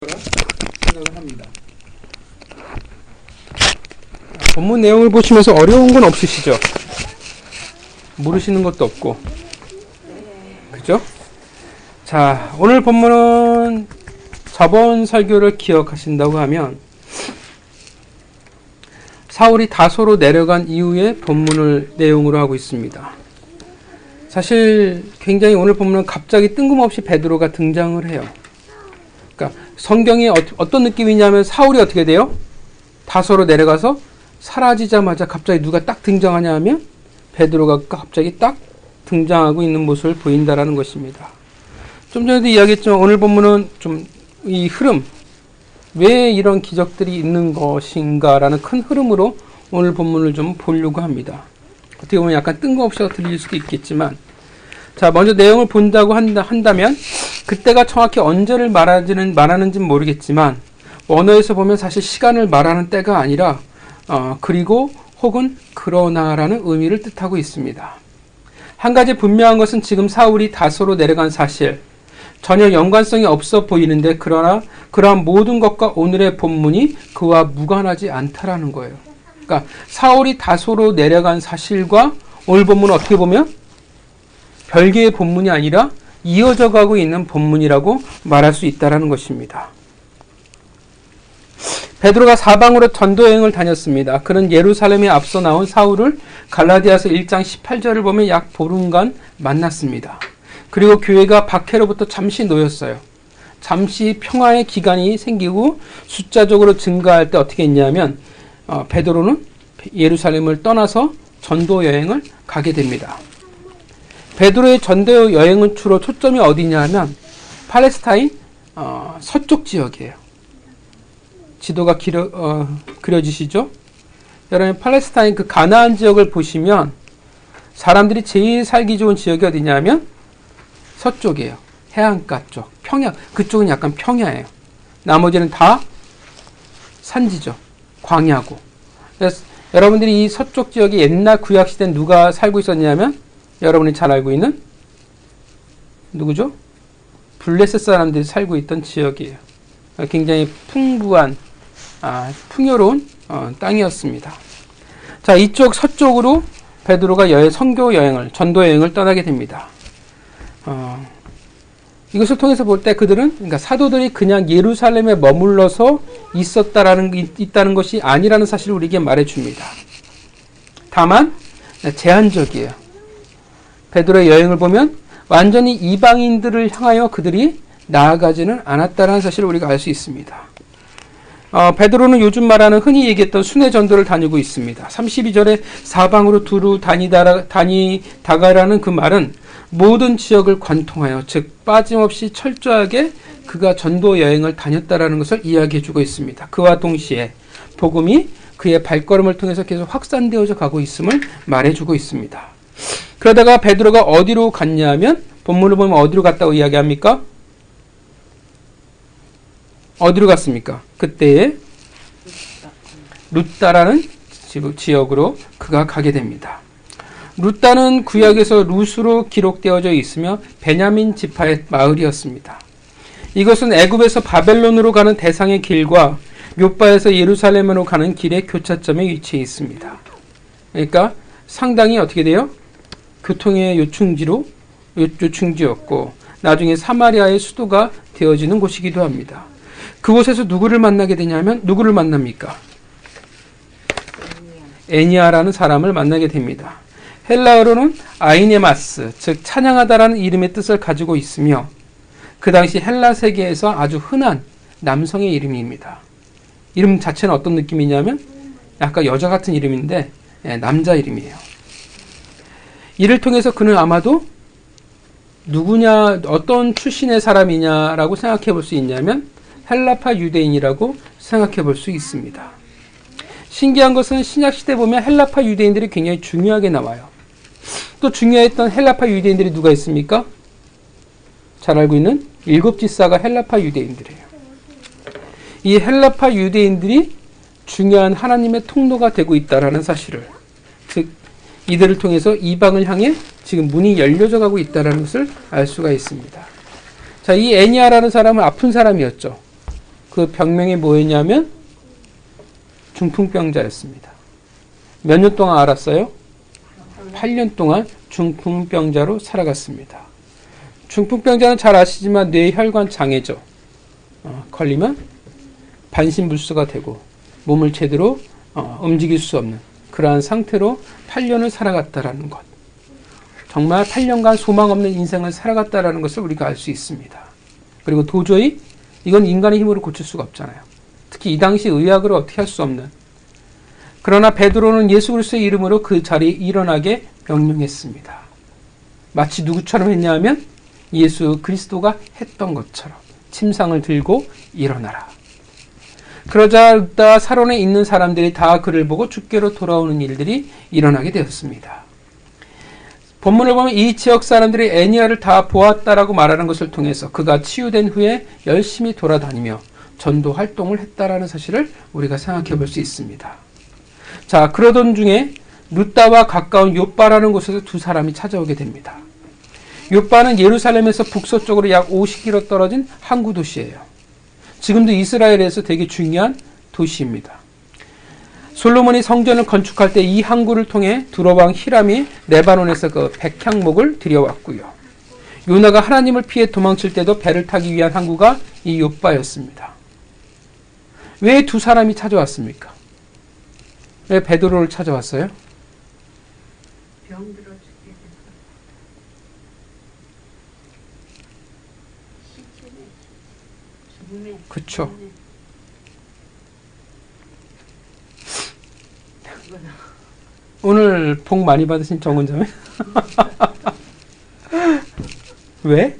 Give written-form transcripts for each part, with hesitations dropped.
생각을 합니다. 본문 내용을 보시면서 어려운 건 없으시죠? 모르시는 것도 없고, 그죠? 자, 오늘 본문은 저번 설교를 기억하신다고 하면 사울이 다소로 내려간 이후의 본문을 내용으로 하고 있습니다. 사실 굉장히 오늘 본문은 갑자기 뜬금없이 베드로가 등장을 해요. 그러니까 성경이 어떤 느낌이냐면 사울이 어떻게 돼요? 다소로 내려가서 사라지자마자 갑자기 누가 딱 등장하냐 하면 베드로가 갑자기 딱 등장하고 있는 모습을 보인다라는 것입니다. 좀 전에도 이야기했지만 오늘 본문은 좀 이 흐름, 왜 이런 기적들이 있는 것인가라는 큰 흐름으로 오늘 본문을 좀 보려고 합니다. 어떻게 보면 약간 뜬금없이 들릴 수도 있겠지만, 자, 먼저 내용을 본다고 한다면 그때가 정확히 언제를 말하는지는 모르겠지만 원어에서 보면 사실 시간을 말하는 때가 아니라 그리고 혹은 그러나라는 의미를 뜻하고 있습니다. 한 가지 분명한 것은 지금 사울이 다소로 내려간 사실, 전혀 연관성이 없어 보이는데 그러나 그러한 모든 것과 오늘의 본문이 그와 무관하지 않다라는 거예요. 그러니까 사울이 다소로 내려간 사실과 오늘 본문은 어떻게 보면 별개의 본문이 아니라 이어져 가고 있는 본문이라고 말할 수 있다는 것입니다. 베드로가 사방으로 전도 여행을 다녔습니다. 그는 예루살렘에 앞서 나온 사울을 갈라디아서 1장 18절을 보면 약 보름간 만났습니다. 그리고 교회가 박해로부터 잠시 놓였어요. 잠시 평화의 기간이 생기고 숫자적으로 증가할 때 어떻게 했냐면 베드로는 예루살렘을 떠나서 전도 여행을 가게 됩니다. 베드로의 전도 여행은 주로 초점이 어디냐면 팔레스타인 서쪽 지역이에요. 지도가 그려지시죠? 여러분 팔레스타인 그 가나안 지역을 보시면 사람들이 제일 살기 좋은 지역이 어디냐면 서쪽이에요. 해안가 쪽, 평야. 그쪽은 약간 평야예요. 나머지는 다 산지죠. 광야고. 그래서 여러분들이 이 서쪽 지역이 옛날 구약시대는 누가 살고 있었냐면 여러분이 잘 알고 있는 누구죠? 블레셋 사람들이 살고 있던 지역이에요. 굉장히 풍부한 풍요로운 땅이었습니다. 자, 이쪽 서쪽으로 베드로가 선교 여행을, 전도 여행을 떠나게 됩니다. 이것을 통해서 볼 때 그들은, 그러니까 사도들이 그냥 예루살렘에 머물러서 있다는 것이 아니라는 사실을 우리에게 말해줍니다. 다만 제한적이에요. 베드로의 여행을 보면 완전히 이방인들을 향하여 그들이 나아가지는 않았다는 사실을 우리가 알 수 있습니다. 베드로는 요즘 말하는 흔히 얘기했던 순회 전도를 다니고 있습니다. 32절에 사방으로 두루 다니다가라는 그 말은 모든 지역을 관통하여, 즉 빠짐없이 철저하게 그가 전도 여행을 다녔다라는 것을 이야기해주고 있습니다. 그와 동시에 복음이 그의 발걸음을 통해서 계속 확산되어져 가고 있음을 말해주고 있습니다. 그러다가 베드로가 어디로 갔냐면 본문을 보면 어디로 갔다고 이야기합니까? 어디로 갔습니까? 그때에 룻다라는 지역으로 그가 가게 됩니다. 룻다는 구약에서 룻으로 기록되어져 있으며 베냐민 지파의 마을이었습니다. 이것은 애굽에서 바벨론으로 가는 대상의 길과 욥바에서 예루살렘으로 가는 길의 교차점에 위치해 있습니다. 그러니까 상당히 어떻게 돼요? 교통의 요충지였고 나중에 사마리아의 수도가 되어지는 곳이기도 합니다. 그곳에서 누구를 만나게 되냐면 누구를 만납니까? 에니아라는 사람을 만나게 됩니다. 헬라어로는 아이네마스, 즉 찬양하다라는 이름의 뜻을 가지고 있으며 그 당시 헬라 세계에서 아주 흔한 남성의 이름입니다. 이름 자체는 어떤 느낌이냐면 약간 여자 같은 이름인데 남자 이름이에요. 이를 통해서 그는 아마도 누구냐, 어떤 출신의 사람이냐라고 생각해 볼 수 있냐면 헬라파 유대인이라고 생각해 볼 수 있습니다. 신기한 것은 신약시대 보면 헬라파 유대인들이 굉장히 중요하게 나와요. 또 중요했던 헬라파 유대인들이 누가 있습니까? 잘 알고 있는 7지사가 헬라파 유대인들이에요. 이 헬라파 유대인들이 중요한 하나님의 통로가 되고 있다는 사실을, 즉 이들을 통해서 이방을 향해 지금 문이 열려져 가고 있다는 것을 알 수가 있습니다. 자, 이 애니아라는 사람은 아픈 사람이었죠. 그 병명이 뭐였냐면 중풍병자였습니다. 몇 년 동안 앓았어요? 8년 동안 중풍병자로 살아갔습니다. 중풍병자는 잘 아시지만 뇌혈관 장애죠. 걸리면 반신불수가 되고 몸을 제대로 움직일 수 없는 그러한 상태로 8년을 살아갔다라는 것. 정말 8년간 소망 없는 인생을 살아갔다라는 것을 우리가 알 수 있습니다. 그리고 도저히 이건 인간의 힘으로 고칠 수가 없잖아요. 특히 이 당시 의학으로 어떻게 할 수 없는. 그러나 베드로는 예수 그리스도의 이름으로 그 자리에 일어나게 명령했습니다. 마치 누구처럼 했냐 하면 예수 그리스도가 했던 것처럼 침상을 들고 일어나라. 그러자 사론에 있는 사람들이 다 그를 보고 주께로 돌아오는 일들이 일어나게 되었습니다. 본문을 보면 이 지역 사람들이 애니아를 다 보았다라고 말하는 것을 통해서 그가 치유된 후에 열심히 돌아다니며 전도 활동을 했다라는 사실을 우리가 생각해 볼 수 있습니다. 자, 그러던 중에 루다와 가까운 욥바라는 곳에서 두 사람이 찾아오게 됩니다. 욥바는 예루살렘에서 북서쪽으로 약 50km 떨어진 항구 도시예요. 지금도 이스라엘에서 되게 중요한 도시입니다. 솔로몬이 성전을 건축할 때 이 항구를 통해 두로왕 히람이 레바논에서 그 백향목을 들여왔고요. 요나가 하나님을 피해 도망칠 때도 배를 타기 위한 항구가 이 욥바였습니다. 왜 두 사람이 찾아왔습니까? 왜 베드로를 찾아왔어요? 병들어 죽게 돼서 죽음에 그렇죠. 오늘 복 많이 받으신 정은자매? 왜?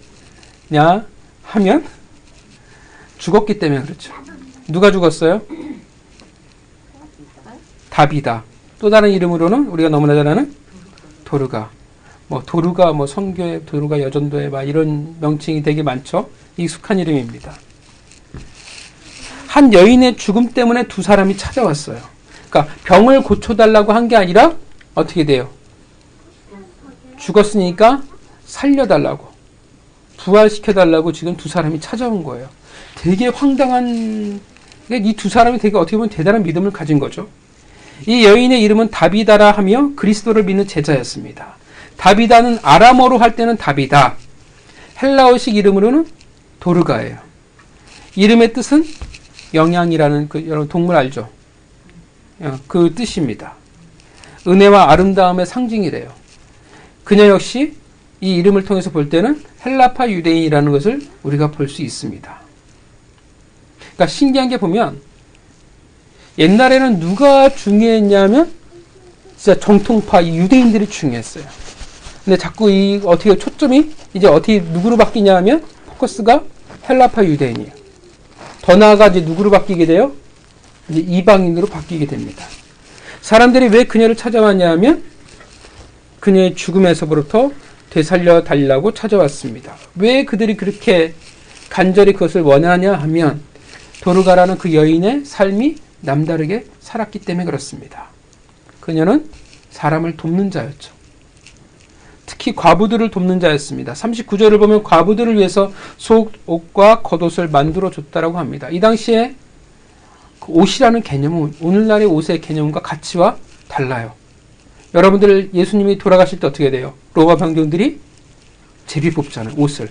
냐 하면 죽었기 때문에 그렇죠. 누가 죽었어요? 다비다. 또 다른 이름으로는 우리가 너무나 잘 아는 도르가. 도르가 성교회, 도르가 여전도회 이런 명칭이 되게 많죠. 익숙한 이름입니다. 한 여인의 죽음 때문에 두 사람이 찾아왔어요. 그러니까 병을 고쳐달라고 한 게 아니라 어떻게 돼요? 죽었으니까 살려달라고, 부활시켜달라고 지금 두 사람이 찾아온 거예요. 되게 황당한, 이 두 사람이 되게 어떻게 보면 대단한 믿음을 가진 거죠. 이 여인의 이름은 다비다라 하며 그리스도를 믿는 제자였습니다. 다비다는 아람어로 할 때는 다비다, 헬라어식 이름으로는 도르가예요. 이름의 뜻은 영양이라는 여러분 동물 알죠? 그 뜻입니다. 은혜와 아름다움의 상징이래요. 그녀 역시 이 이름을 통해서 볼 때는 헬라파 유대인이라는 것을 우리가 볼 수 있습니다. 그러니까 신기한 게 보면 옛날에는 누가 중요했냐면 진짜 정통파 이 유대인들이 중요했어요. 근데 자꾸 어떻게 초점이 이제 어떻게 누구로 바뀌냐 하면 포커스가 헬라파 유대인이에요. 더 나아가 이제 누구로 바뀌게 돼요? 이제 이방인으로 바뀌게 됩니다. 사람들이 왜 그녀를 찾아왔냐 하면 그녀의 죽음에서부터 되살려 달라고 찾아왔습니다. 왜 그들이 그렇게 간절히 그것을 원하냐 하면 도르가라는 그 여인의 삶이 남다르게 살았기 때문에 그렇습니다. 그녀는 사람을 돕는 자였죠. 특히 과부들을 돕는 자였습니다. 39절을 보면 과부들을 위해서 속옷과 겉옷을 만들어 줬다라고 합니다. 이 당시에 그 옷이라는 개념은 오늘날의 옷의 개념과 가치와 달라요. 여러분들 예수님이 돌아가실 때 어떻게 돼요? 로마 병정들이 제비 뽑잖아요. 옷을.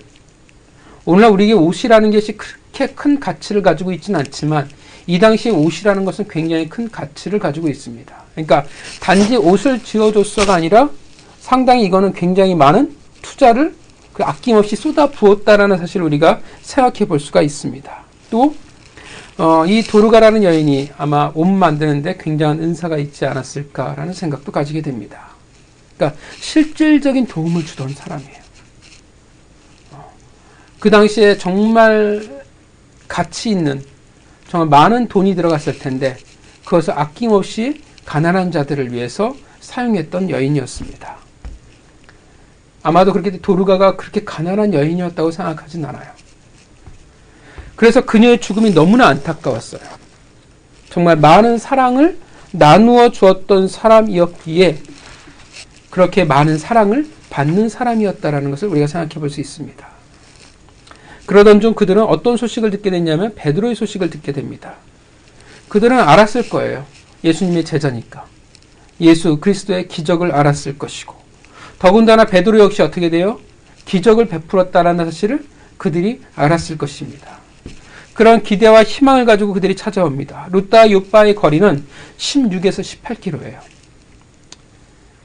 오늘날 우리에게 옷이라는 것이 그렇게 큰 가치를 가지고 있지는 않지만 이 당시에 옷이라는 것은 굉장히 큰 가치를 가지고 있습니다. 그러니까 단지 옷을 지어줬어가 아니라 상당히 이거는 굉장히 많은 투자를 아낌없이 쏟아 부었다라는 사실을 우리가 생각해 볼 수가 있습니다. 또 이 도르가라는 여인이 아마 옷 만드는데 굉장한 은사가 있지 않았을까라는 생각도 가지게 됩니다. 그러니까 실질적인 도움을 주던 사람이에요. 그 당시에 정말 가치 있는, 정말 많은 돈이 들어갔을 텐데 그것을 아낌없이 가난한 자들을 위해서 사용했던 여인이었습니다. 아마도 그렇게 도르가가 그렇게 가난한 여인이었다고 생각하진 않아요. 그래서 그녀의 죽음이 너무나 안타까웠어요. 정말 많은 사랑을 나누어 주었던 사람이었기에 그렇게 많은 사랑을 받는 사람이었다라는 것을 우리가 생각해 볼 수 있습니다. 그러던 중 그들은 어떤 소식을 듣게 됐냐면 베드로의 소식을 듣게 됩니다. 그들은 알았을 거예요. 예수님의 제자니까. 예수 그리스도의 기적을 알았을 것이고, 더군다나 베드로 역시 어떻게 돼요? 기적을 베풀었다라는 사실을 그들이 알았을 것입니다. 그런 기대와 희망을 가지고 그들이 찾아옵니다. 루따 요빠의 거리는 16에서 18km예요.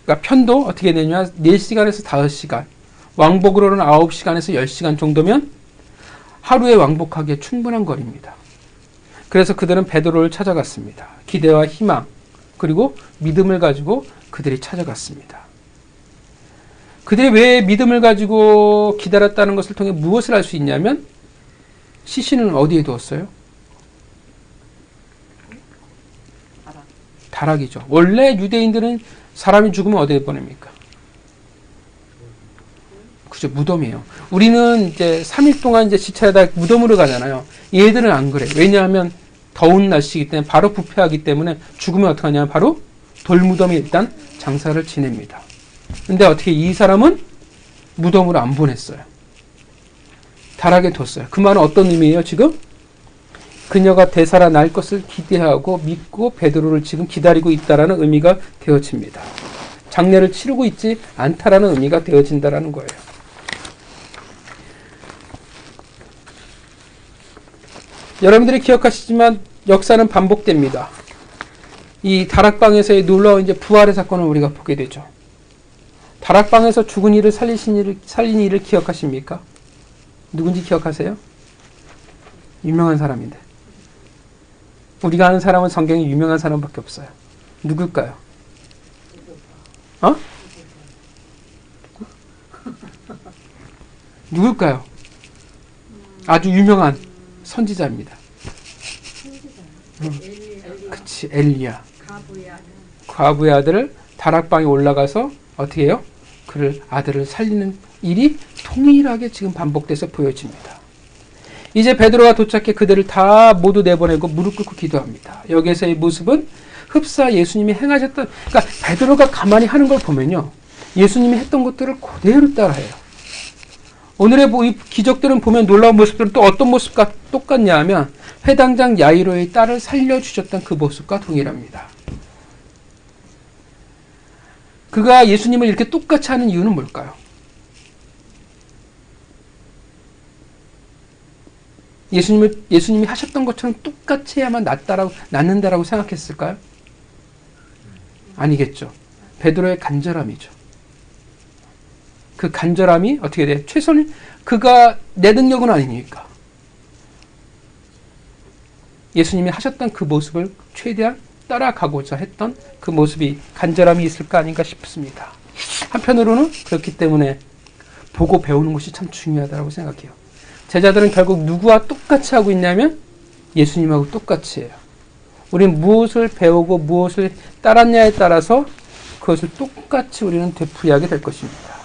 그러니까 편도 어떻게 되냐? 4시간에서 5시간, 왕복으로는 9시간에서 10시간 정도면 하루에 왕복하기에 충분한 거리입니다. 그래서 그들은 베드로를 찾아갔습니다. 기대와 희망 그리고 믿음을 가지고 그들이 찾아갔습니다. 그들이 왜 믿음을 가지고 기다렸다는 것을 통해 무엇을 알 수 있냐면, 시신은 어디에 두었어요? 다락이죠. 원래 유대인들은 사람이 죽으면 어디에 보냅니까? 그죠, 무덤이에요. 우리는 이제 3일 동안 이제 지체하다 무덤으로 가잖아요. 얘들은 안 그래. 왜냐하면 더운 날씨이기 때문에, 바로 부패하기 때문에 죽으면 어떡하냐면 바로 돌무덤에 일단 장사를 지냅니다. 근데 어떻게 이 사람은 무덤으로 안 보냈어요. 다락에 뒀어요. 그 말은 어떤 의미예요, 지금? 그녀가 되살아날 것을 기대하고 믿고 베드로를 지금 기다리고 있다라는 의미가 되어집니다. 장례를 치르고 있지 않다라는 의미가 되어진다라는 거예요. 여러분들이 기억하시지만 역사는 반복됩니다. 이 다락방에서의 놀라운 이제 부활의 사건을 우리가 보게 되죠. 다락방에서 죽은 이를 살린 이를 기억하십니까? 누군지 기억하세요? 유명한 사람인데. 우리가 아는 사람은 성경에 유명한 사람밖에 없어요. 누굴까요? 누굴까요? 아주 유명한 선지자입니다. 그치, 엘리야. 과부의 아들을 다락방에 올라가서 어떻게 해요? 그를 아들을 살리는 일이 동일하게 지금 반복돼서 보여집니다. 이제 베드로가 도착해 그들을 다 모두 내보내고 무릎 꿇고 기도합니다. 여기에서의 모습은 흡사 예수님이 행하셨던, 그러니까 베드로가 가만히 하는 걸 보면요, 예수님이 했던 것들을 그대로 따라해요. 오늘의 이 기적들은 보면 놀라운 모습들은 또 어떤 모습과 똑같냐 하면 회당장 야이로의 딸을 살려주셨던 그 모습과 동일합니다. 그가 예수님을 이렇게 똑같이 하는 이유는 뭘까요? 예수님이 하셨던 것처럼 똑같이 해야만 낫는다라고 생각했을까요? 아니겠죠. 베드로의 간절함이죠. 그 간절함이 어떻게 돼? 최선, 그가 내 능력은 아니니까. 예수님이 하셨던 그 모습을 최대한 따라가고자 했던 그 모습이, 간절함이 있을까 아닌가 싶습니다. 한편으로는 그렇기 때문에 보고 배우는 것이 참 중요하다고 생각해요. 제자들은 결국 누구와 똑같이 하고 있냐면 예수님하고 똑같이 해요. 우리는 무엇을 배우고 무엇을 따랐냐에 따라서 그것을 똑같이 우리는 되풀이하게 될 것입니다.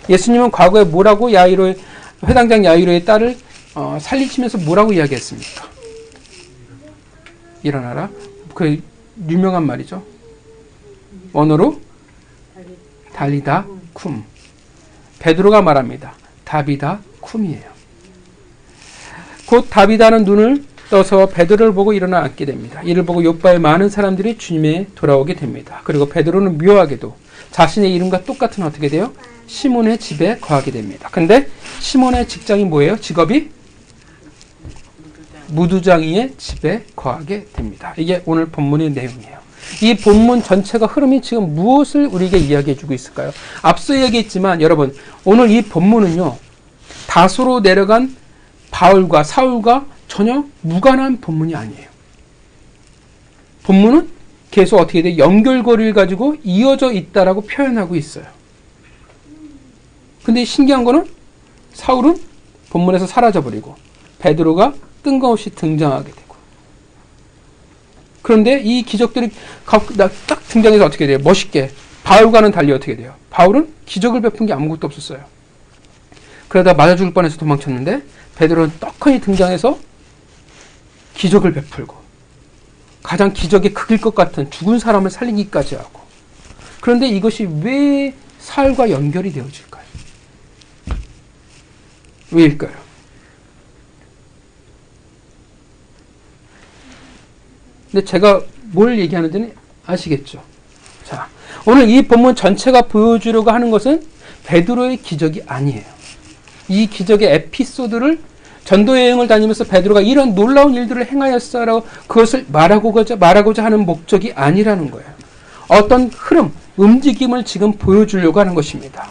예수님은 과거에 뭐라고 회당장 야이로의 딸을 살리시면서 뭐라고 이야기했습니까? 일어나라. 그 유명한 말이죠. 원어로 달리다 쿰. 베드로가 말합니다. 다비다 쿰이에요. 곧 다비다는 눈을 떠서 베드로를 보고 일어나 앉게 됩니다. 이를 보고 요빠의 많은 사람들이 주님에 돌아오게 됩니다. 그리고 베드로는 묘하게도 자신의 이름과 똑같은 어떻게 돼요? 시몬의 집에 거하게 됩니다. 근데 시몬의 직장이 뭐예요? 직업이? 무두장이의 집에 거하게 됩니다. 이게 오늘 본문의 내용이에요. 이 본문 전체가 흐름이 지금 무엇을 우리에게 이야기해 주고 있을까요? 앞서 얘기했지만 여러분, 오늘 이 본문은요, 다소로 내려간 바울과 사울과 전혀 무관한 본문이 아니에요. 본문은 계속 어떻게 돼? 연결고리를 가지고 이어져 있다라고 표현하고 있어요. 근데 신기한 거는 사울은 본문에서 사라져버리고 베드로가 뜬금없이 등장하게 되고, 그런데 이 기적들이 딱 등장해서 어떻게 돼요? 멋있게 바울과는 달리 어떻게 돼요? 바울은 기적을 베푼 게 아무것도 없었어요. 그러다 맞아 죽을 뻔해서 도망쳤는데 베드로는 떡하니 등장해서 기적을 베풀고 가장 기적의 극일 것 같은 죽은 사람을 살리기까지 하고, 그런데 이것이 왜 사울과 연결이 되어질까요? 왜일까요? 근데 제가 뭘 얘기하는지는 아시겠죠? 자, 오늘 이 본문 전체가 보여주려고 하는 것은 베드로의 기적이 아니에요. 이 기적의 에피소드를 전도 여행을 다니면서 베드로가 이런 놀라운 일들을 행하였어라고 그것을 말하고자 하는 목적이 아니라는 거예요. 어떤 흐름, 움직임을 지금 보여주려고 하는 것입니다.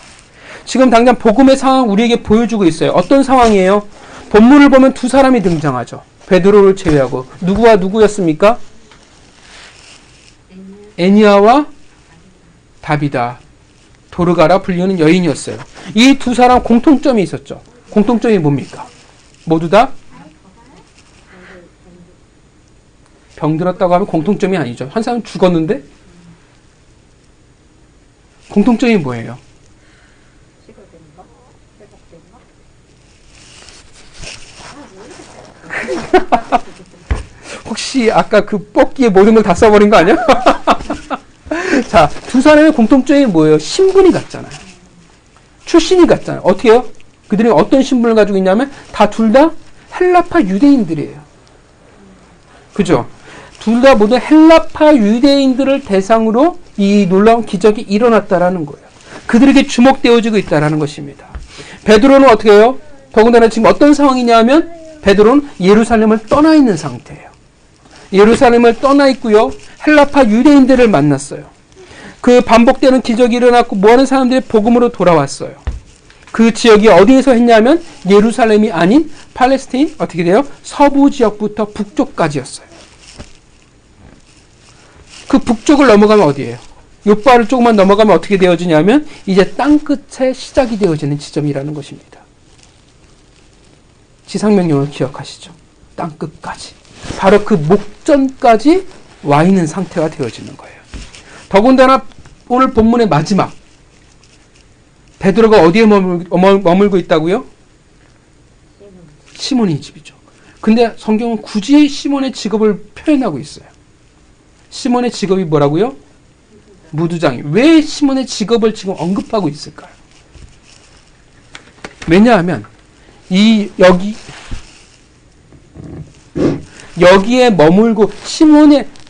지금 당장 복음의 상황 우리에게 보여주고 있어요. 어떤 상황이에요? 본문을 보면 두 사람이 등장하죠. 베드로를 제외하고. 누구와 누구였습니까? 애니아와 다비다, 도르가라 불리는 여인이었어요. 이 두 사람 공통점이 있었죠. 공통점이 뭡니까? 모두 다 병들었다고 하면 공통점이 아니죠. 한 사람은 죽었는데 공통점이 뭐예요? 혹시 아까 그 뽑기에 모든 걸 다 써버린 거 아니야? 자, 두 사람의 공통점이 뭐예요? 신분이 같잖아요. 출신이 같잖아요. 어떻게 해요? 그들이 어떤 신분을 가지고 있냐면 둘 다 헬라파 유대인들이에요. 그죠? 둘 다 모두 헬라파 유대인들을 대상으로 이 놀라운 기적이 일어났다라는 거예요. 그들에게 주목되어지고 있다라는 것입니다. 베드로는 어떻게 해요? 더군다나 지금 어떤 상황이냐면 베드로는 예루살렘을 떠나 있는 상태예요. 예루살렘을 떠나 있고요. 헬라파 유대인들을 만났어요. 그 반복되는 기적이 일어났고 뭐하는 사람들이 복음으로 돌아왔어요. 그 지역이 어디에서 했냐면 예루살렘이 아닌 팔레스타인 어떻게 돼요? 서부 지역부터 북쪽까지였어요. 그 북쪽을 넘어가면 어디예요? 요바를 조금만 넘어가면 어떻게 되어지냐면 이제 땅끝에 시작이 되어지는 지점이라는 것입니다. 지상명령을 기억하시죠? 땅끝까지. 바로 그 목전까지 와 있는 상태가 되어지는 거예요. 더군다나 오늘 본문의 마지막 베드로가 어디에 머물고 있다고요? 시몬의 집이죠. 근데 성경은 굳이 시몬의 직업을 표현하고 있어요. 시몬의 직업이 뭐라고요? 무두장이. 왜 시몬의 직업을 지금 언급하고 있을까요? 왜냐하면 여기에 머물고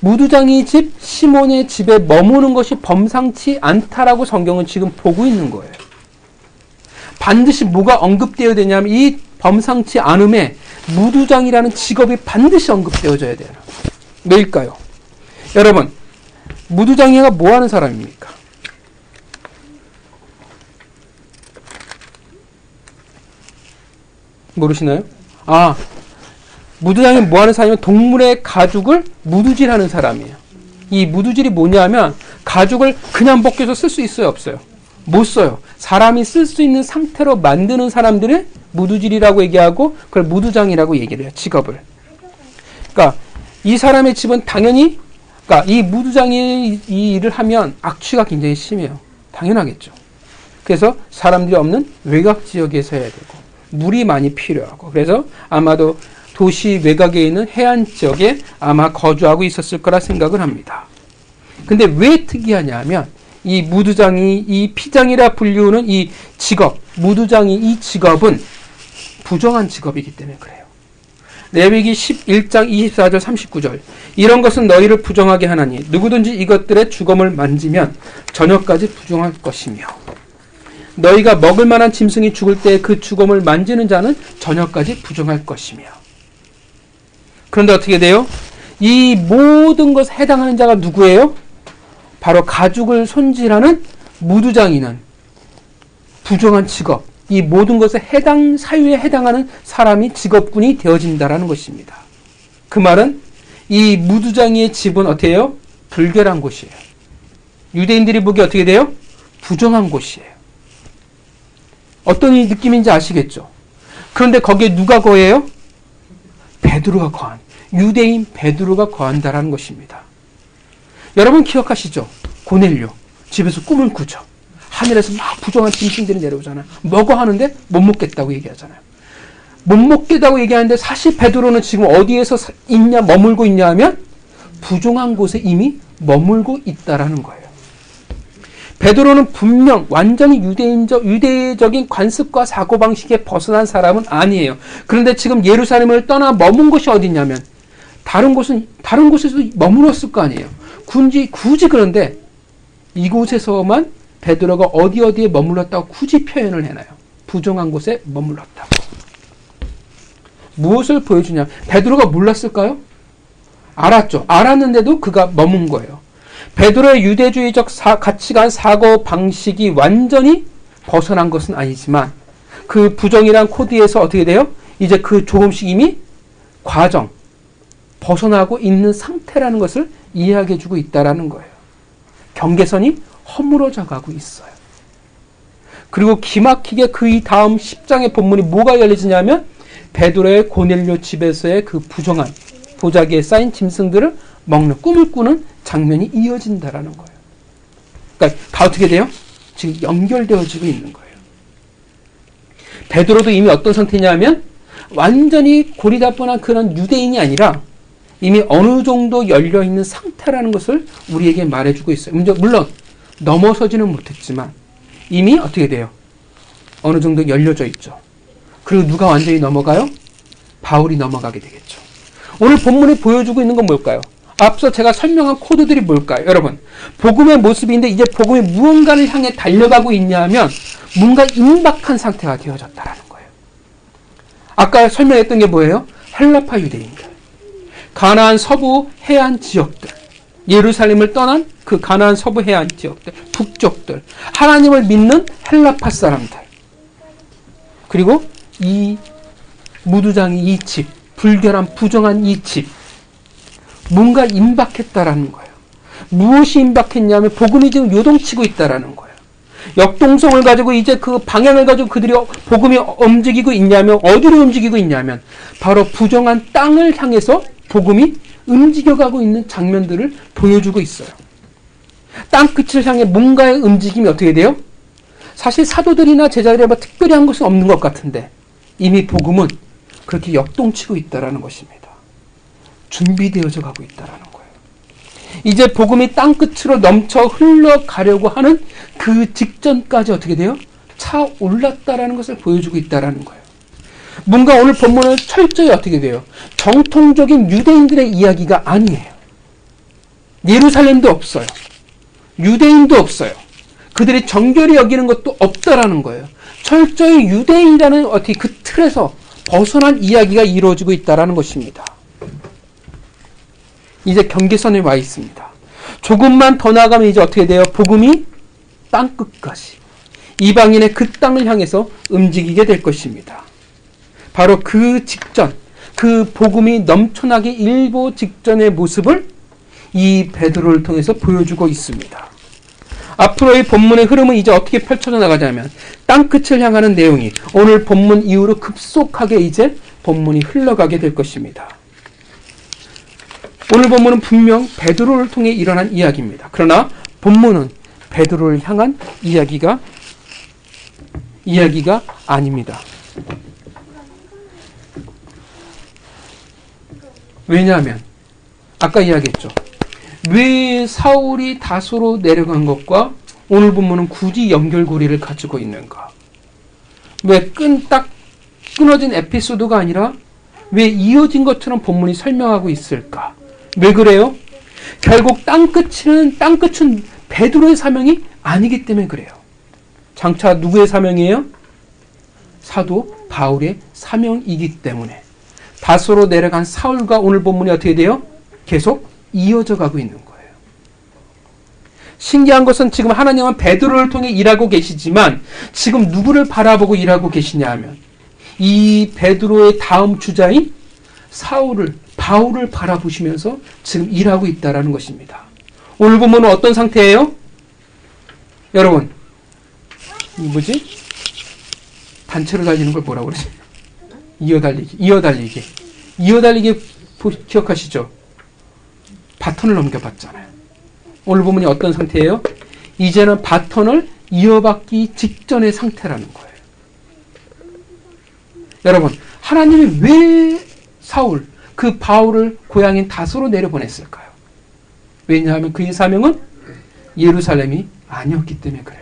무두장이 집, 시몬의 집에 머무는 것이 범상치 않다라고 성경은 지금 보고 있는 거예요. 반드시 뭐가 언급되어야 되냐면 이 범상치 않음에 무두장이라는 직업이 반드시 언급되어져야 돼요. 왜일까요? 여러분, 무두장이가 뭐 하는 사람입니까? 모르시나요? 무두장이 뭐 하는 사람이면 동물의 가죽을 무두질하는 사람이에요. 이 무두질이 뭐냐면 가죽을 그냥 벗겨서 쓸 수 있어요, 없어요? 못 써요. 사람이 쓸 수 있는 상태로 만드는 사람들을 무두질이라고 얘기하고 그걸 무두장이라고 얘기를 해요, 직업을. 그러니까 이 사람의 집은 당연히 이 무두장이 이 일을 하면 악취가 굉장히 심해요. 당연하겠죠. 그래서 사람들이 없는 외곽 지역에서 해야 되고 물이 많이 필요하고 그래서 아마도 도시 외곽에 있는 해안 지역에 아마 거주하고 있었을 거라 생각을 합니다. 근데 왜 특이하냐 하면 이 무두장이 이 피장이라 불리우는 이 직업, 무두장이 이 직업은 부정한 직업이기 때문에 그래요. 레위기 11장 24절 39절 이런 것은 너희를 부정하게 하나니 누구든지 이것들의 주검을 만지면 저녁까지 부정할 것이며 너희가 먹을 만한 짐승이 죽을 때 그 주검을 만지는 자는 저녁까지 부정할 것이며 그런데 어떻게 돼요? 이 모든 것에 해당하는 자가 누구예요? 바로 가죽을 손질하는 무두장이는 부정한 직업, 이 모든 것에 사유에 해당하는 사람이 직업군이 되어진다라는 것입니다. 그 말은 이 무두장이의 집은 어떻게 해요? 불결한 곳이에요. 유대인들이 보기에 어떻게 돼요? 부정한 곳이에요. 어떤 느낌인지 아시겠죠? 그런데 거기에 누가 거해요? 베드로가 거한, 유대인 베드로가 거한다라는 것입니다. 여러분 기억하시죠? 고넬료 집에서 꿈을 꾸죠. 하늘에서 막 부정한 짐승들이 내려오잖아요. 먹어 하는데 못 먹겠다고 얘기하잖아요. 못 먹겠다고 얘기하는데 사실 베드로는 지금 어디에서 머물고 있냐 하면 부정한 곳에 이미 머물고 있다라는 거예요. 베드로는 분명 완전히 유대적인 관습과 사고방식에 벗어난 사람은 아니에요. 그런데 지금 예루살렘을 떠나 머문 곳이 어디냐면 다른 곳에서도 머물렀을 거 아니에요. 굳이 그런데 이곳에서만 베드로가 어디에 머물렀다고 굳이 표현을 해놔요. 부정한 곳에 머물렀다고. 무엇을 보여주냐? 베드로가 몰랐을까요? 알았죠. 알았는데도 그가 머문 거예요. 베드로의 유대주의적 가치관, 사고 방식이 완전히 벗어난 것은 아니지만 그 부정이란 코드에서 어떻게 돼요? 이제 그 조금씩 이미 벗어나고 있는 상태라는 것을 이해하게 해주고 있다는 거예요. 경계선이 허물어져 가고 있어요. 그리고 기막히게 그 다음 10장의 본문이 뭐가 열리지냐면 베드로의 고넬료 집에서의 그 부정한 보자기에 쌓인 짐승들을 먹는 꿈을 꾸는 장면이 이어진다라는 거예요. 그러니까 다 어떻게 돼요? 지금 연결되어지고 있는 거예요. 베드로도 이미 어떤 상태냐면 완전히 고리다분한 그런 유대인이 아니라 이미 어느 정도 열려있는 상태라는 것을 우리에게 말해주고 있어요. 물론 넘어서지는 못했지만 이미 어떻게 돼요? 어느 정도 열려져 있죠. 그리고 누가 완전히 넘어가요? 바울이 넘어가게 되겠죠. 오늘 본문이 보여주고 있는 건 뭘까요? 앞서 제가 설명한 코드들이 뭘까요? 여러분, 복음의 모습인데 이제 복음이 무언가를 향해 달려가고 있냐면 뭔가 임박한 상태가 되어졌다라는 거예요. 아까 설명했던 게 뭐예요? 헬라파 유대인들, 가나안 서부 해안 지역들, 예루살렘을 떠난 그 가나안 서부 해안 지역들, 북쪽들, 하나님을 믿는 헬라파 사람들, 그리고 이 무두장이 이 집, 불결한 부정한 이 집, 뭔가 임박했다라는 거예요. 무엇이 임박했냐면 복음이 지금 요동치고 있다라는 거예요. 역동성을 가지고 이제 그 방향을 가지고 그들이 복음이 움직이고 있냐면 어디로 움직이고 있냐면 바로 부정한 땅을 향해서 복음이 움직여가고 있는 장면들을 보여주고 있어요. 땅끝을 향해 뭔가의 움직임이 어떻게 돼요? 사실 사도들이나 제자들이 뭐 특별히 한 것은 없는 것 같은데 이미 복음은 그렇게 역동치고 있다라는 것입니다. 준비되어져 가고 있다라는 거예요. 이제 복음이 땅끝으로 넘쳐 흘러가려고 하는 그 직전까지 어떻게 돼요? 차올랐다라는 것을 보여주고 있다라는 거예요. 뭔가 오늘 본문은 철저히 어떻게 돼요? 정통적인 유대인들의 이야기가 아니에요. 예루살렘도 없어요. 유대인도 없어요. 그들이 정결히 여기는 것도 없다라는 거예요. 철저히 유대인이라는 어떻게 그 틀에서 벗어난 이야기가 이루어지고 있다라는 것입니다. 이제 경계선에 와 있습니다. 조금만 더 나가면 이제 어떻게 돼요? 복음이 땅끝까지 이방인의 그 땅을 향해서 움직이게 될 것입니다. 바로 그 직전, 그 복음이 넘쳐나기 일보 직전의 모습을 이 베드로를 통해서 보여주고 있습니다. 앞으로의 본문의 흐름은 이제 어떻게 펼쳐져 나가자면 땅끝을 향하는 내용이 오늘 본문 이후로 급속하게 이제 본문이 흘러가게 될 것입니다. 오늘 본문은 분명 베드로를 통해 일어난 이야기입니다. 그러나 본문은 베드로를 향한 이야기가 아닙니다. 왜냐하면 아까 이야기했죠. 왜 사울이 다소로 내려간 것과 오늘 본문은 굳이 연결고리를 가지고 있는가? 왜 딱 끊어진 에피소드가 아니라 왜 이어진 것처럼 본문이 설명하고 있을까? 왜 그래요? 결국 땅끝은 베드로의 사명이 아니기 때문에 그래요. 장차 누구의 사명이에요? 사도 바울의 사명이기 때문에 다소로 내려간 사울과 오늘 본문이 어떻게 돼요? 계속 이어져 가고 있는 거예요. 신기한 것은 지금 하나님은 베드로를 통해 일하고 계시지만 지금 누구를 바라보고 일하고 계시냐 하면 이 베드로의 다음 주자인 바울을 바라보시면서 지금 일하고 있다는 것입니다. 오늘 본문은 어떤 상태예요? 여러분, 단체로 달리는 걸 뭐라고 그러지? 이어달리기 기억하시죠? 바톤을 넘겨봤잖아요. 오늘 본문이 어떤 상태예요? 이제는 바톤을 이어받기 직전의 상태라는 거예요. 여러분, 하나님이 왜 그 바울을 고향인 다소로 내려보냈을까요? 왜냐하면 그의 사명은 예루살렘이 아니었기 때문에 그래요.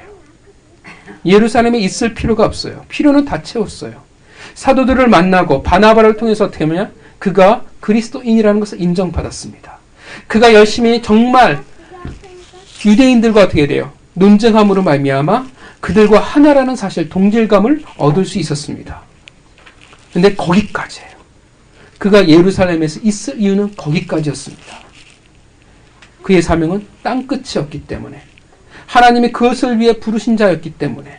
예루살렘에 있을 필요가 없어요. 필요는 다 채웠어요. 사도들을 만나고 바나바를 통해서 어떻게 하냐? 그가 그리스도인이라는 것을 인정받았습니다. 그가 열심히 정말 유대인들과 어떻게 돼요? 논쟁함으로 말미암아 그들과 하나라는 사실, 동질감을 얻을 수 있었습니다. 근데 거기까지예요. 그가 예루살렘에서 있을 이유는 거기까지였습니다. 그의 사명은 땅끝이었기 때문에, 하나님이 그것을 위해 부르신 자였기 때문에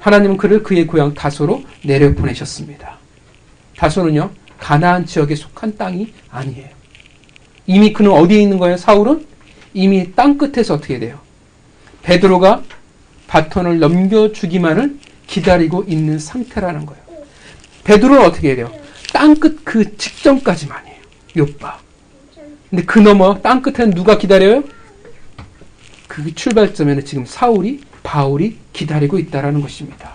하나님은 그를 그의 고향 다소로 내려보내셨습니다. 다소는요, 가나안 지역에 속한 땅이 아니에요. 이미 그는 어디에 있는 거예요? 사울은 이미 땅끝에서 어떻게 돼요? 베드로가 바톤을 넘겨주기만을 기다리고 있는 상태라는 거예요. 베드로는 어떻게 돼요? 땅끝 그 직전까지만이에요. 요빠. 근데 그 너머 땅끝에는 누가 기다려요? 그 출발점에는 지금 바울이 기다리고 있다는 것입니다.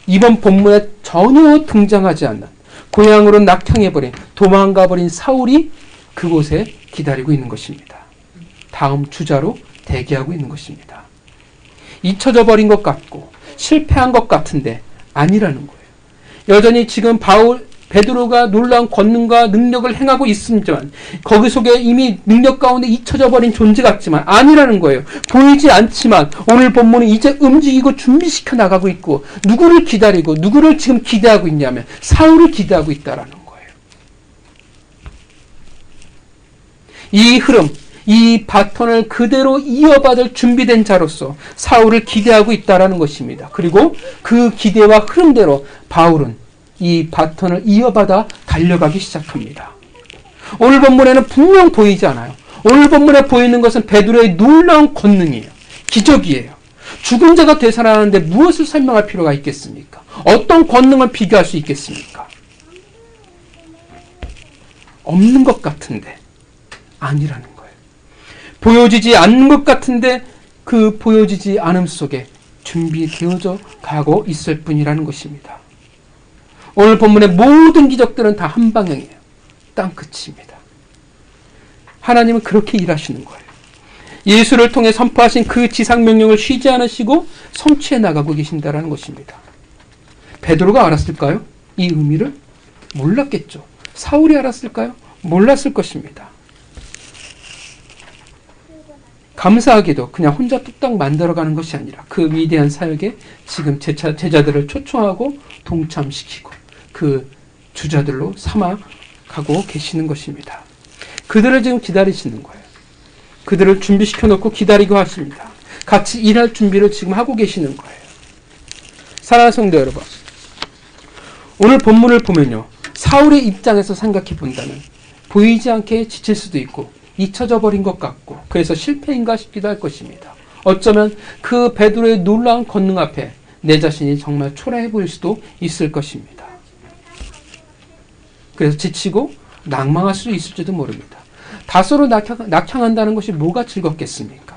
이번 본문에 전혀 등장하지 않는, 고향으로 낙향해버린, 도망가버린 사울이 그곳에 기다리고 있는 것입니다. 다음 주자로 대기하고 있는 것입니다. 잊혀져 버린 것 같고 실패한 것 같은데 아니라는 거예요. 여전히 지금 베드로가 놀라운 권능과 능력을 행하고 있지만 거기 속에 이미 능력 가운데 잊혀져 버린 존재 같지만 아니라는 거예요. 보이지 않지만 오늘 본문은 이제 움직이고 준비시켜 나가고 있고, 누구를 기다리고 누구를 지금 기대하고 있냐면 사울을 기대하고 있다라는 거예요. 이 흐름, 이 바톤을 그대로 이어받을 준비된 자로서 사울을 기대하고 있다라는 것입니다. 그리고 그 기대와 흐름대로 바울은 이 바톤을 이어받아 달려가기 시작합니다. 오늘 본문에는 분명 보이지 않아요. 오늘 본문에 보이는 것은 베드로의 놀라운 권능이에요. 기적이에요. 죽은 자가 되살아나는데 무엇을 설명할 필요가 있겠습니까? 어떤 권능을 비교할 수 있겠습니까? 없는 것 같은데 아니라는 거예요. 보여지지 않는 것 같은데 그 보여지지 않음 속에 준비되어져 가고 있을 뿐이라는 것입니다. 오늘 본문의 모든 기적들은 다 한 방향이에요. 땅끝입니다. 하나님은 그렇게 일하시는 거예요. 예수를 통해 선포하신 그 지상명령을 쉬지 않으시고 성취해 나가고 계신다는 것입니다. 베드로가 알았을까요? 이 의미를? 몰랐겠죠. 사울이 알았을까요? 몰랐을 것입니다. 감사하게도 그냥 혼자 뚝딱 만들어가는 것이 아니라 그 위대한 사역에 지금 제자들을 초청하고 동참시키고 그 주자들로 삼아가고 계시는 것입니다. 그들을 지금 기다리시는 거예요. 그들을 준비시켜 놓고 기다리고 하십니다. 같이 일할 준비를 지금 하고 계시는 거예요. 사랑하는 성도 여러분, 오늘 본문을 보면요, 사울의 입장에서 생각해 본다면 보이지 않게 지칠 수도 있고 잊혀져 버린 것 같고 그래서 실패인가 싶기도 할 것입니다. 어쩌면 그 베드로의 놀라운 권능 앞에 내 자신이 정말 초라해 보일 수도 있을 것입니다. 그래서 지치고 낭망할 수 있을지도 모릅니다. 다소로 낙향한다는 것이 뭐가 즐겁겠습니까?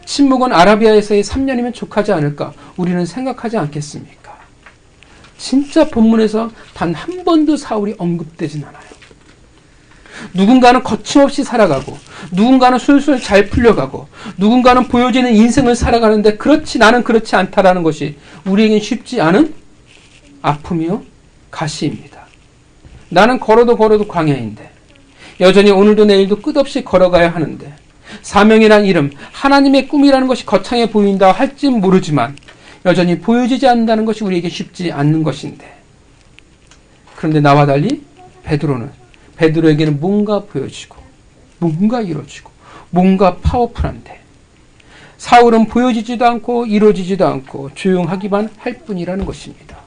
침묵은 아라비아에서의 3년이면 족하지 않을까 우리는 생각하지 않겠습니까? 진짜 본문에서 단 한 번도 사울이 언급되진 않아요. 누군가는 거침없이 살아가고 누군가는 술술 잘 풀려가고 누군가는 보여지는 인생을 살아가는데 나는 그렇지 않다라는 것이 우리에겐 쉽지 않은 아픔이요 가시입니다. 나는 걸어도 광야인데 여전히 오늘도 내일도 끝없이 걸어가야 하는데 사명이란 이름, 하나님의 꿈이라는 것이 거창해 보인다 할지 모르지만 여전히 보여지지 않는다는 것이 우리에게 쉽지 않는 것인데, 그런데 나와 달리 베드로에게는 뭔가 보여지고 뭔가 이루어지고 뭔가 파워풀한데 사울은 보여지지도 않고 이루어지지도 않고 조용하기만 할 뿐이라는 것입니다.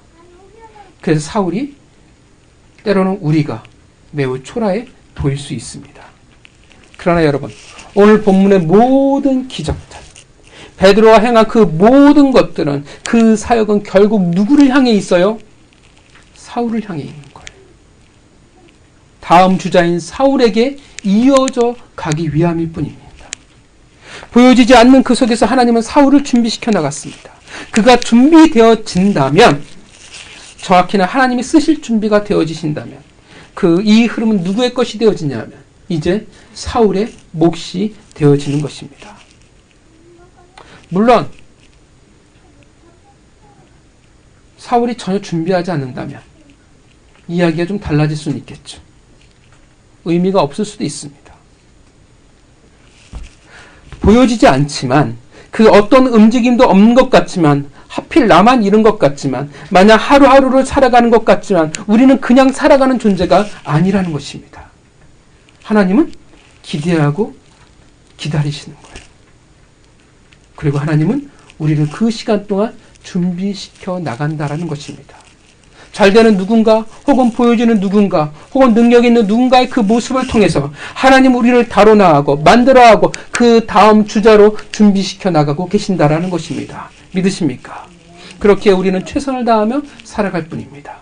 그래서 사울이 때로는 우리가 매우 초라해 보일 수 있습니다. 그러나 여러분, 오늘 본문의 모든 기적들, 베드로가 행한 그 모든 것들은 그 사역은 결국 누구를 향해 있어요? 사울을 향해 있는 거예요. 다음 주자인 사울에게 이어져 가기 위함일 뿐입니다. 보여지지 않는 그 속에서 하나님은 사울을 준비시켜 나갔습니다. 그가 준비되어진다면, 정확히는 하나님이 쓰실 준비가 되어지신다면 이 흐름은 누구의 것이 되어지냐면 이제 사울의 몫이 되어지는 것입니다. 물론 사울이 전혀 준비하지 않는다면 이야기가 좀 달라질 수는 있겠죠. 의미가 없을 수도 있습니다. 보여지지 않지만, 그 어떤 움직임도 없는 것 같지만, 하필 나만 이런 것 같지만, 마냥 하루하루를 살아가는 것 같지만 우리는 그냥 살아가는 존재가 아니라는 것입니다. 하나님은 기대하고 기다리시는 거예요. 그리고 하나님은 우리를 그 시간 동안 준비시켜 나간다라는 것입니다. 잘 되는 누군가, 혹은 보여지는 누군가, 혹은 능력 있는 누군가의 그 모습을 통해서 하나님 우리를 다뤄나가고 만들어가고 그 다음 주자로 준비시켜 나가고 계신다라는 것입니다. 믿으십니까? 그렇게 우리는 최선을 다하며 살아갈 뿐입니다.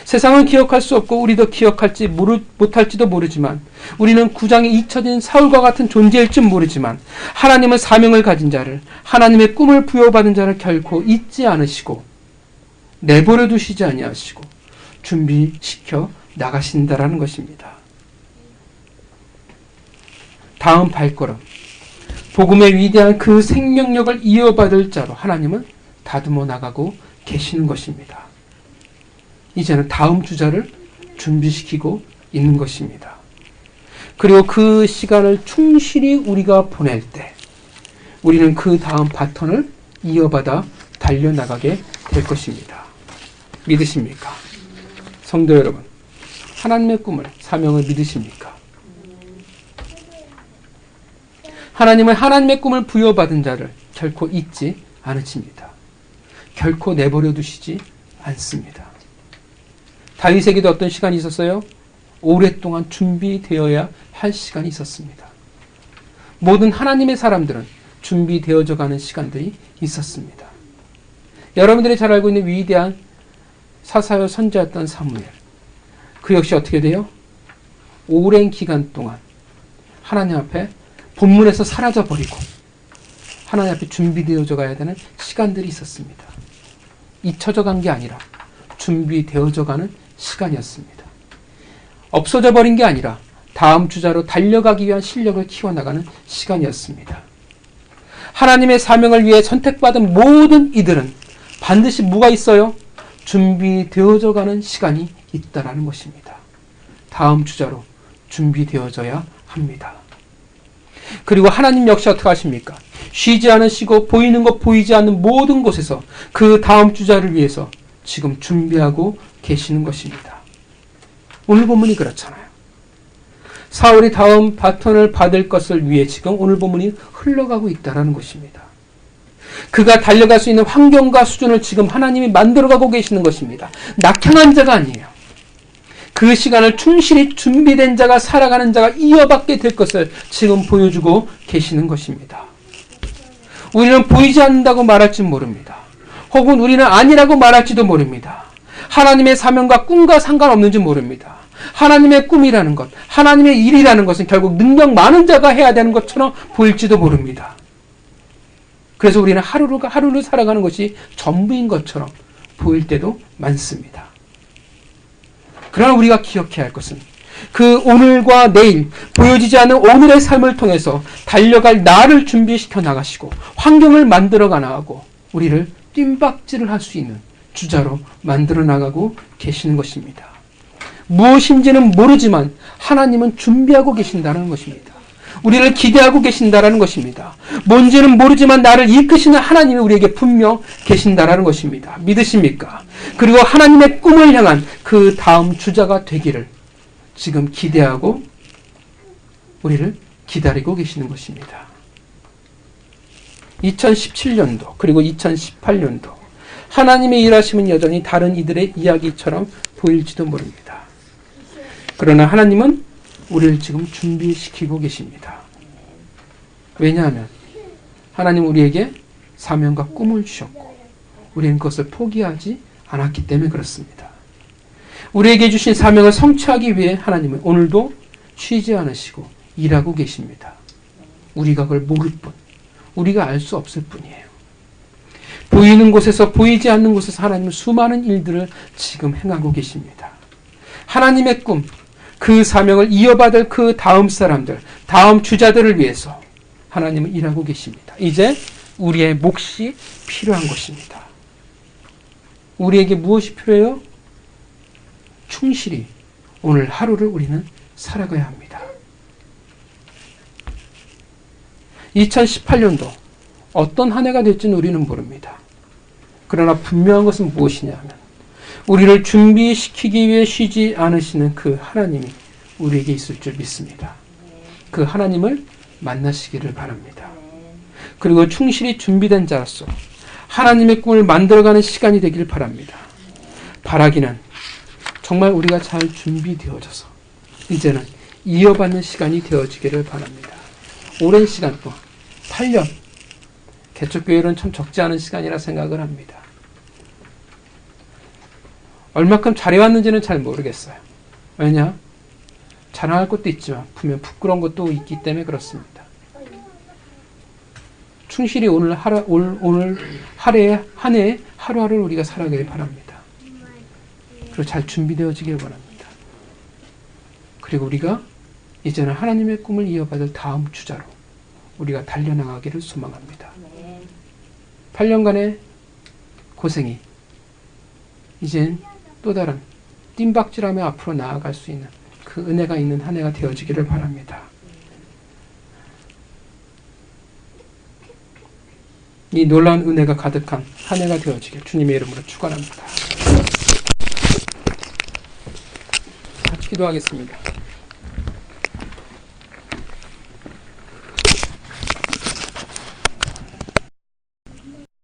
세상은 기억할 수 없고 우리도 기억할지 못할지도 모르지만, 우리는 구장에 잊혀진 사울과 같은 존재일지 모르지만, 하나님은 사명을 가진 자를, 하나님의 꿈을 부여받은 자를 결코 잊지 않으시고 내버려 두시지 아니하시고 준비시켜 나가신다라는 것입니다. 다음 발걸음, 복음의 위대한 그 생명력을 이어받을 자로 하나님은 다듬어 나가고 계시는 것입니다. 이제는 다음 주자를 준비시키고 있는 것입니다. 그리고 그 시간을 충실히 우리가 보낼 때 우리는 그 다음 바톤을 이어받아 달려나가게 될 것입니다. 믿으십니까? 성도 여러분, 하나님의 꿈을, 사명을 믿으십니까? 하나님은 하나님의 꿈을 부여받은 자를 결코 잊지 않으십니다. 결코 내버려 두시지 않습니다. 다윗에게도 어떤 시간이 있었어요? 오랫동안 준비되어야 할 시간이 있었습니다. 모든 하나님의 사람들은 준비되어져 가는 시간들이 있었습니다. 여러분들이 잘 알고 있는 위대한 사사여 선지자였던 사무엘, 그 역시 어떻게 돼요? 오랜 기간 동안 하나님 앞에 본문에서 사라져버리고 하나님 앞에 준비되어져 가야 되는 시간들이 있었습니다. 잊혀져 간 게 아니라 준비되어져 가는 시간이었습니다. 없어져 버린 게 아니라 다음 주자로 달려가기 위한 실력을 키워나가는 시간이었습니다. 하나님의 사명을 위해 선택받은 모든 이들은 반드시 뭐가 있어요? 준비되어져 가는 시간이 있다라는 것입니다. 다음 주자로 준비되어져야 합니다. 그리고 하나님 역시 어떻게 하십니까? 쉬지 않으시고 보이는 것 보이지 않는 모든 곳에서 그 다음 주자를 위해서 지금 준비하고 계시는 것입니다. 오늘 본문이 그렇잖아요. 사울이 다음 바톤을 받을 것을 위해 지금 오늘 본문이 흘러가고 있다는 것입니다. 그가 달려갈 수 있는 환경과 수준을 지금 하나님이 만들어가고 계시는 것입니다. 낙향한 자가 아니에요. 그 시간을 충실히 준비된 자가, 살아가는 자가 이어받게 될 것을 지금 보여주고 계시는 것입니다. 우리는 보이지 않는다고 말할지 모릅니다. 혹은 우리는 아니라고 말할지도 모릅니다. 하나님의 사명과 꿈과 상관없는지 모릅니다. 하나님의 꿈이라는 것, 하나님의 일이라는 것은 결국 능력 많은 자가 해야 되는 것처럼 보일지도 모릅니다. 그래서 우리는 하루를 살아가는 것이 전부인 것처럼 보일 때도 많습니다. 그러나 우리가 기억해야 할 것은 그 오늘과 내일, 보여지지 않는 오늘의 삶을 통해서 달려갈 나를 준비시켜 나가시고 환경을 만들어가 나가고 우리를 뜀박질을 할 수 있는 주자로 만들어 나가고 계시는 것입니다. 무엇인지는 모르지만 하나님은 준비하고 계신다는 것입니다. 우리를 기대하고 계신다는 것입니다. 뭔지는 모르지만 나를 이끄시는 하나님이 우리에게 분명 계신다는 것입니다. 믿으십니까? 그리고 하나님의 꿈을 향한 그 다음 주자가 되기를 지금 기대하고 우리를 기다리고 계시는 것입니다. 2017년도 그리고 2018년도 하나님의 일하심은 여전히 다른 이들의 이야기처럼 보일지도 모릅니다. 그러나 하나님은 우리를 지금 준비시키고 계십니다. 왜냐하면 하나님 우리에게 사명과 꿈을 주셨고 우리는 그것을 포기하지 않았기 때문에 그렇습니다. 우리에게 주신 사명을 성취하기 위해 하나님은 오늘도 쉬지 않으시고 일하고 계십니다. 우리가 그걸 모를 뿐, 우리가 알 수 없을 뿐이에요. 보이는 곳에서 보이지 않는 곳에서 하나님은 수많은 일들을 지금 행하고 계십니다. 하나님의 꿈, 그 사명을 이어받을 그 다음 사람들, 다음 주자들을 위해서 하나님은 일하고 계십니다. 이제 우리의 몫이 필요한 것입니다. 우리에게 무엇이 필요해요? 충실히 오늘 하루를 우리는 살아가야 합니다. 2018년도 어떤 한 해가 될지는 우리는 모릅니다. 그러나 분명한 것은 무엇이냐 하면 우리를 준비시키기 위해 쉬지 않으시는 그 하나님이 우리에게 있을 줄 믿습니다. 그 하나님을 만나시기를 바랍니다. 그리고 충실히 준비된 자로서 하나님의 꿈을 만들어가는 시간이 되길 바랍니다. 바라기는 정말 우리가 잘 준비되어져서 이제는 이어받는 시간이 되어지기를 바랍니다. 오랜 시간 동안 8년 개척교회는 참 적지 않은 시간이라 생각을 합니다. 얼마큼 잘해왔는지는 잘 모르겠어요. 왜냐? 자랑할 것도 있지만 분명 부끄러운 것도 있기 때문에 그렇습니다. 충실히 오늘 한 해의 하루하루를 우리가 살아가길 바랍니다. 그리고 잘 준비되어지길 바랍니다. 그리고 우리가 이제는 하나님의 꿈을 이어받을 다음 주자로 우리가 달려나가기를 소망합니다. 8년간의 고생이 이젠 또 다른 뜀박질하며 앞으로 나아갈 수 있는 그 은혜가 있는 한 해가 되어지기를 바랍니다. 이 놀라운 은혜가 가득한 한 해가 되어지길 주님의 이름으로 축원합니다. 같이 기도하겠습니다.